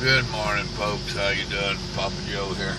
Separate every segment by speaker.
Speaker 1: Good morning, folks. How you doing? Papa Joe here.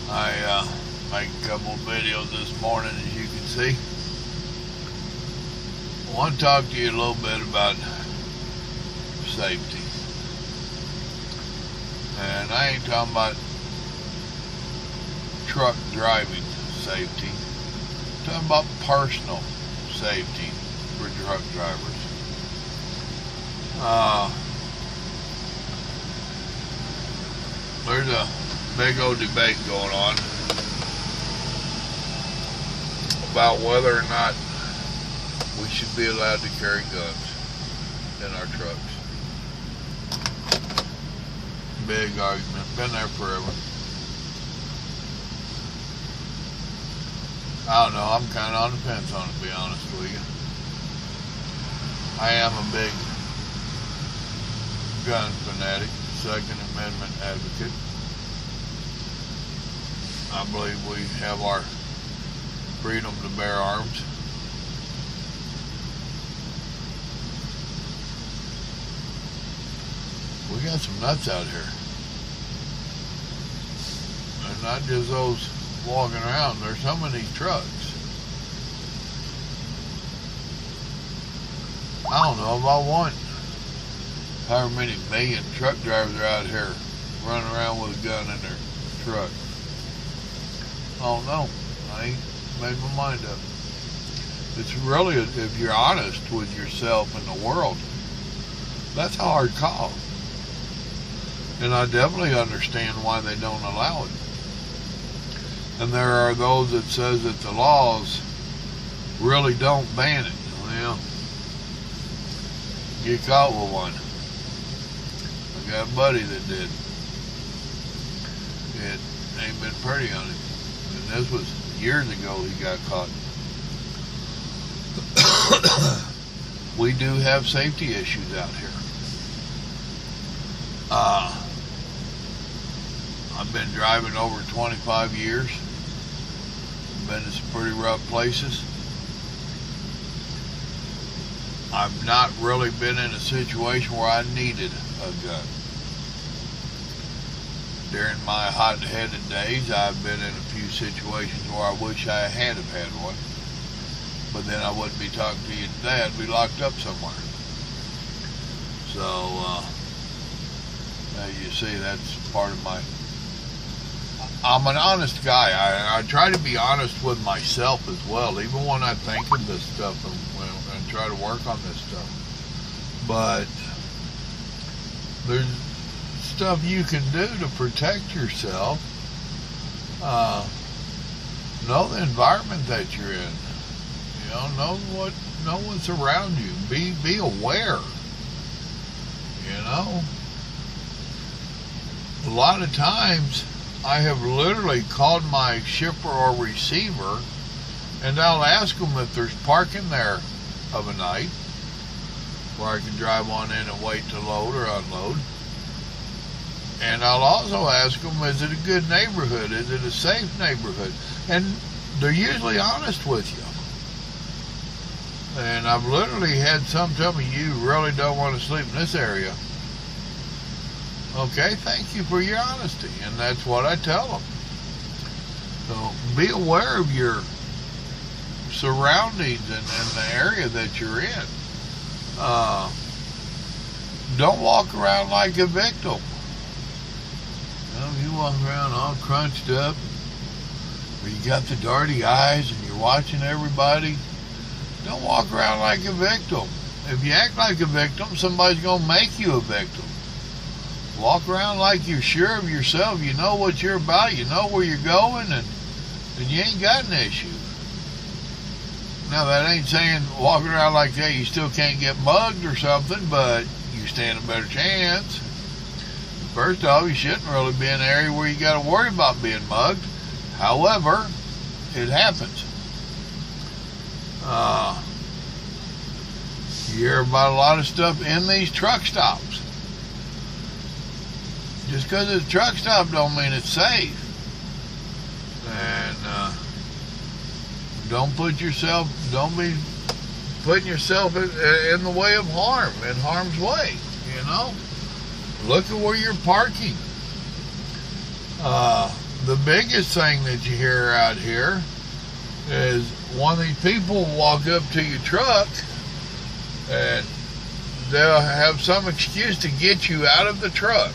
Speaker 1: I made a couple of videos this morning, as you can see. I want to talk to you a little bit about safety. And I ain't talking about truck driving safety. I'm talking about personal safety for truck drivers. There's a big old debate going on about whether or not we should be allowed to carry guns in our trucks. Big argument, been there forever. I don't know, I'm kind of on the fence on it, to be honest with you. I am a big gun fanatic, Second Amendment advocate. I believe we have our freedom to bear arms. We got some nuts out here. And not just those walking around. There's some in these trucks. I don't know if I want however many million truck drivers are out here running around with a gun in their truck. I don't know. I ain't made my mind up. It's really, if you're honest with yourself and the world, that's a hard call. And I definitely understand why they don't allow it. And there are those that says that the laws really don't ban it. Well, get caught with one. I got a buddy that did. It ain't been pretty on him. And this was years ago he got caught. We do have safety issues out here. I've been driving over 25 years. Been to some pretty rough places. I've not really been in a situation where I needed a gun. During my hot-headed days, I've been in a few situations where I wish I had have had one. But then I wouldn't be talking to you today. I'd be locked up somewhere. So, you see, that's part of my... I'm an honest guy. I try to be honest with myself as well, even when I think of this stuff and try to work on this stuff. But there's stuff you can do to protect yourself. Know the environment that you're in. You know what's around you. Be aware. You know, a lot of times I have literally called my shipper or receiver, and I'll ask them if there's parking there of a night where I can drive on in and wait to load or unload. And I'll also ask them, is it a good neighborhood? Is it a safe neighborhood? And they're usually honest with you. And I've literally had some tell me, you really don't want to sleep in this area. Okay, thank you for your honesty. And that's what I tell them. So be aware of your surroundings and the area that you're in. Don't walk around like a victim. You know, you walk around all crunched up, or you got the dirty eyes and you're watching everybody. Don't walk around like a victim. If you act like a victim, somebody's going to make you a victim. Walk around like you're sure of yourself. You know what you're about. You know where you're going, and you ain't got an issue. Now, that ain't saying walking around like that you still can't get mugged or something, but you stand a better chance. First off, you shouldn't really be in an area where you got to worry about being mugged. However, it happens. You hear about a lot of stuff in these truck stops. Just because it's a truck stop don't mean it's safe. And don't be putting yourself in the way of harm, in harm's way, you know. Look at where you're parking. The biggest thing that you hear out here is one of these people walk up to your truck and they'll have some excuse to get you out of the truck.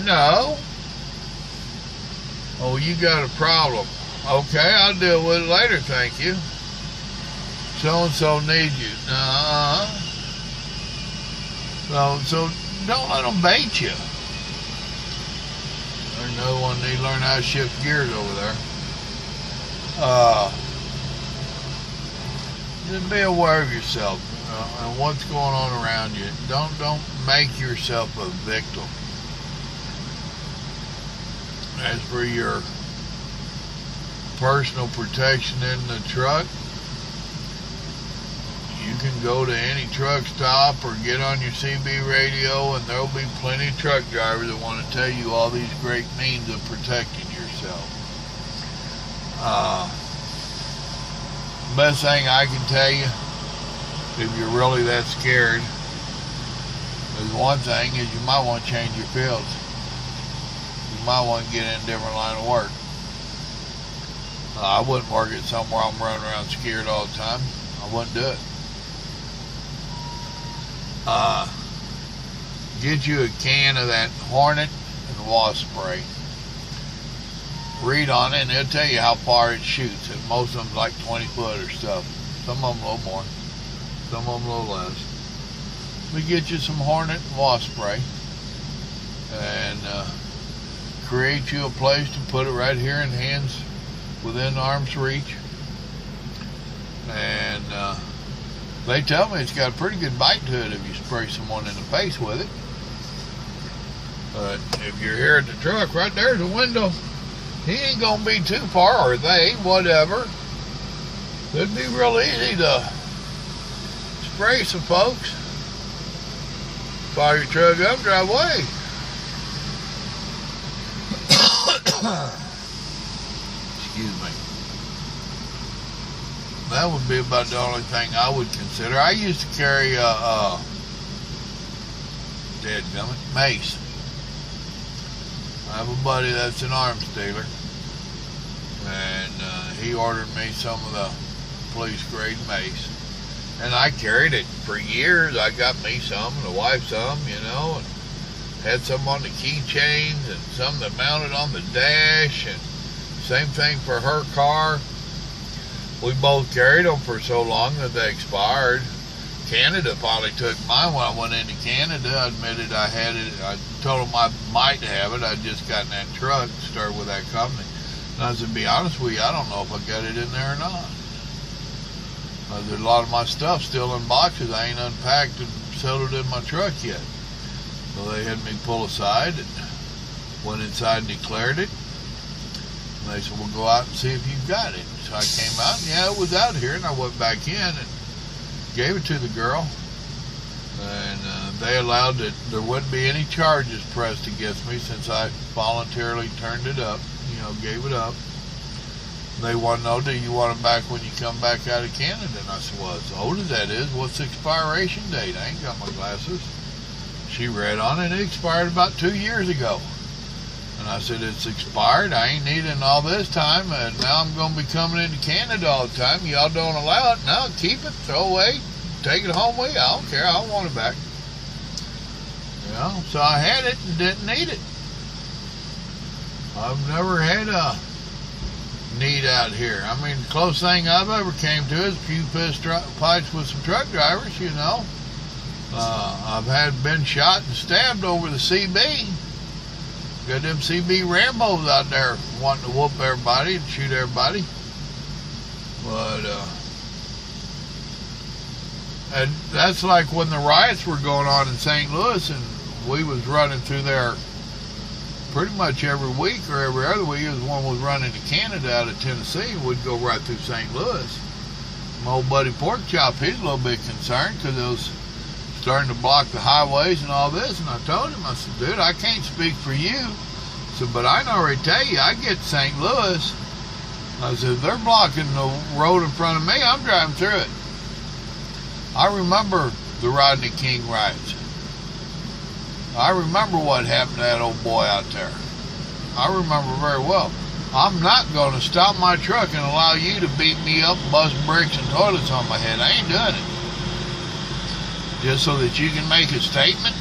Speaker 1: No. Oh, you got a problem. Okay, I'll deal with it later, thank you. So-and-so needs you. So don't let them bait you. There's another one need to learn how to shift gears over there. Just be aware of yourself, and what's going on around you. Don't make yourself a victim. As for your personal protection in the truck, you can go to any truck stop or get on your CB radio, and there'll be plenty of truck drivers that want to tell you all these great means of protecting yourself. Best thing I can tell you, if you're really that scared, is one thing is you might want to change your fields. You might want to get in a different line of work. I wouldn't work at somewhere I'm running around scared all the time. I wouldn't do it. Get you a can of that Hornet and Wasp spray. Read on it and it'll tell you how far it shoots, and most of them like 20 foot or stuff. Some of them a little more, some of them a little less. We get you some Hornet and Wasp spray and create you a place to put it right here in hands within arm's reach. And they tell me it's got a pretty good bite to it if you spray someone in the face with it. But if you're here at the truck, right there's a window. He ain't gonna be too far, or they, whatever. It'd be real easy to spray some folks. Fire your truck up, drive away. Excuse me. That would be about the only thing I would consider. I used to carry a dadgummit, mace. I have a buddy that's an arms dealer, and he ordered me some of the police grade mace, and I carried it for years. I got me some and the wife some, you know, and had some on the keychains and some that mounted on the dash, and same thing for her car. We both carried them for so long that they expired. Canada finally took mine when I went into Canada. I admitted I had it. I told them I might have it. I'd just gotten that truck, started with that company. And I said, to be honest with you, I don't know if I got it in there or not. There's a lot of my stuff still in boxes. I ain't unpacked and settled in my truck yet. So they had me pull aside and went inside and declared it. And they said, well, go out and see if you've got it. So I came out, and yeah, it was out here. And I went back in and gave it to the girl, and they allowed that there wouldn't be any charges pressed against me since I voluntarily turned it up, you know, gave it up. They want to know, do you want it back when you come back out of Canada? And I said, well, as old as that is, what's the expiration date? I ain't got my glasses. She read on it, and it expired about 2 years ago. And I said, it's expired. I ain't needing all this time, and now I'm going to be coming into Canada all the time. Y'all don't allow it. No, keep it, throw away, take it home with you. I don't care. I don't want it back. You know, so I had it and didn't need it. I've never had a need out here. I mean, the closest thing I've ever came to is a few fights with some truck drivers, you know. I've been shot and stabbed over the CB. Got them CB Rambos out there wanting to whoop everybody and shoot everybody. But, and that's like when the riots were going on in St. Louis, and we was running through there pretty much every week or every other week. One was running to Canada out of Tennessee, and we'd go right through St. Louis. My old buddy Porkchop, he's a little bit concerned because it was starting to block the highways and all this, and I told him, I said, dude, I can't speak for you. I said, but I can already tell you, I get to St. Louis. I said, if they're blocking the road in front of me, I'm driving through it. I remember the Rodney King riots. I remember what happened to that old boy out there. I remember very well. I'm not going to stop my truck and allow you to beat me up, bust bricks and toilets on my head. I ain't doing it. Just so that you can make a statement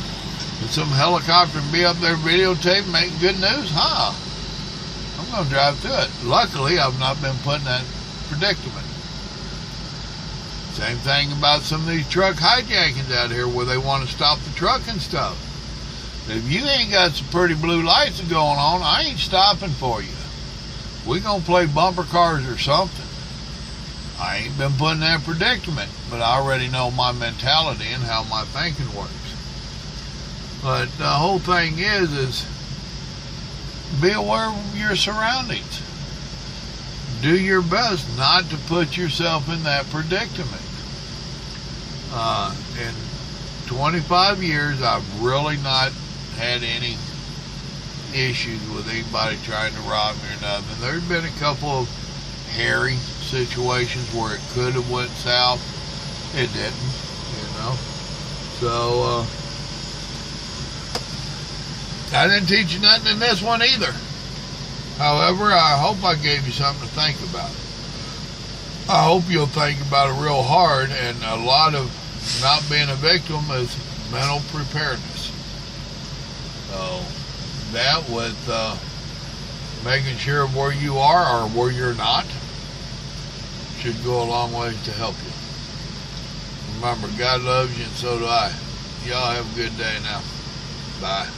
Speaker 1: that some helicopter can be up there videotaping, making good news? Huh? I'm going to drive through it. Luckily, I've not been put in that predicament. Same thing about some of these truck hijackings out here where they want to stop the truck and stuff. If you ain't got some pretty blue lights going on, I ain't stopping for you. We gonna play bumper cars or something. I ain't been put in that predicament, but I already know my mentality and how my thinking works. But the whole thing is be aware of your surroundings. Do your best not to put yourself in that predicament. In 25 years, I've really not had any issues with anybody trying to rob me or nothing. There's been a couple of hairy situations where it could have went south. It didn't, you know. So I didn't teach you nothing in this one either. However, I hope I gave you something to think about. I hope you'll think about it real hard, and a lot of not being a victim is mental preparedness. So that with making sure of where you are or where you're not should go a long way to help you. Remember, God loves you and so do I. Y'all have a good day now. Bye.